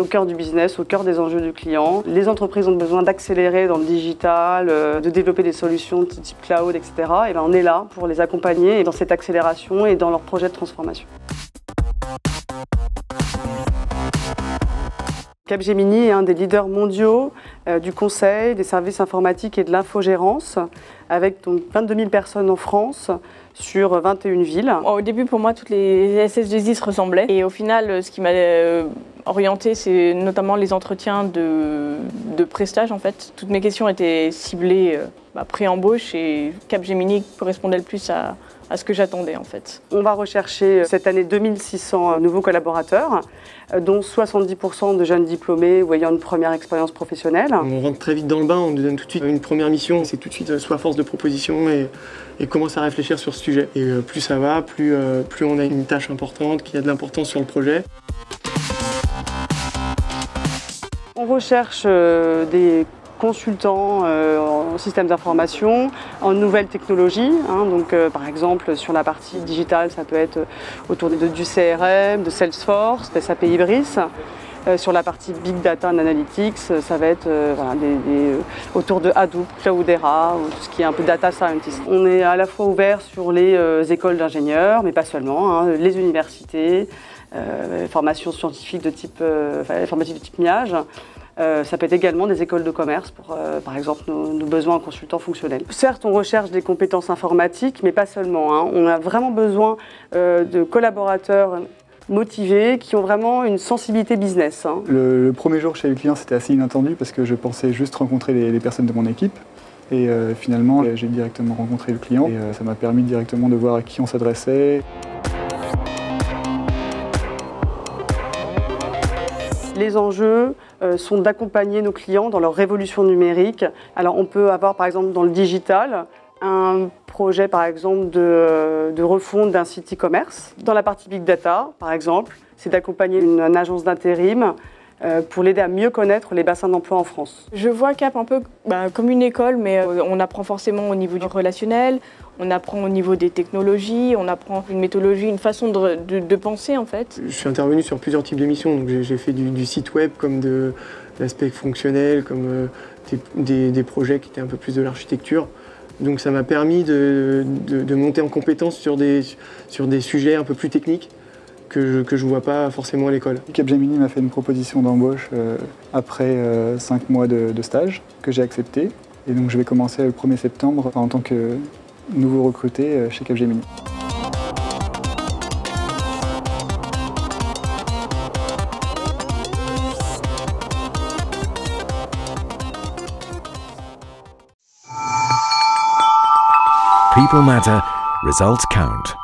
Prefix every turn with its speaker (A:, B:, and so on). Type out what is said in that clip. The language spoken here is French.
A: au cœur du business, au cœur des enjeux du client. Les entreprises ont besoin d'accélérer dans le digital, de développer des solutions de type cloud, etc. Et bien on est là pour les accompagner dans cette accélération et dans leurs projets de transformation. Capgemini est un des leaders mondiaux du conseil, des services informatiques et de l'infogérance, avec donc 22 000 personnes en France sur 21 villes.
B: Au début, pour moi, toutes les SS2I se ressemblaient. Et au final, ce qui m'a orientée, c'est notamment les entretiens de prestage, en fait. Toutes mes questions étaient ciblées pré-embauche et Capgemini correspondait le plus à ce que j'attendais, en fait.
A: On va rechercher cette année 2600 nouveaux collaborateurs, dont 70% de jeunes diplômés ou ayant une première expérience professionnelle.
C: On rentre très vite dans le bain, on nous donne tout de suite une première mission. C'est tout de suite soit force de proposition et commence à réfléchir sur ce sujet. Et plus ça va, plus on a une tâche importante, qu'il y a de l'importance sur le projet.
A: On recherche des consultants en systèmes d'information, en nouvelles technologies. Donc, par exemple, sur la partie digitale, ça peut être autour du CRM, de Salesforce, SAP Ibris. Sur la partie Big Data and Analytics, ça va être autour de Hadoop, Cloudera, ou tout ce qui est un peu data scientist. On est à la fois ouvert sur les écoles d'ingénieurs, mais pas seulement, les universités, formations scientifiques de type, informatique de type MIAGE. Ça peut être également des écoles de commerce pour, par exemple, nos besoins en consultants fonctionnels. Certes, on recherche des compétences informatiques, mais pas seulement. On a vraiment besoin de collaborateurs motivés, qui ont vraiment une sensibilité business.
D: Le premier jour chez le client, c'était assez inattendu parce que je pensais juste rencontrer les personnes de mon équipe. Et finalement, j'ai directement rencontré le client et ça m'a permis directement de voir à qui on s'adressait.
A: Les enjeux sont d'accompagner nos clients dans leur révolution numérique. Alors on peut avoir par exemple dans le digital un projet par exemple de refonte d'un site e-commerce. Dans la partie Big Data par exemple, c'est d'accompagner une agence d'intérim pour l'aider à mieux connaître les bassins d'emploi en France.
B: Je vois Cap un peu comme une école, mais on apprend forcément au niveau du relationnel, on apprend au niveau des technologies, on apprend une méthodologie, une façon de penser en fait.
C: Je suis intervenu sur plusieurs types d'émissions, donc j'ai fait du site web comme de l'aspect fonctionnel, comme des projets qui étaient un peu plus de l'architecture. Donc ça m'a permis de monter en compétence sur des sujets un peu plus techniques que je ne vois pas forcément à l'école.
D: Capgemini m'a fait une proposition d'embauche après 5 mois de stage que j'ai accepté. Et donc je vais commencer le 1er septembre en tant que nouveau recruté chez Capgemini.
E: People matter, results count.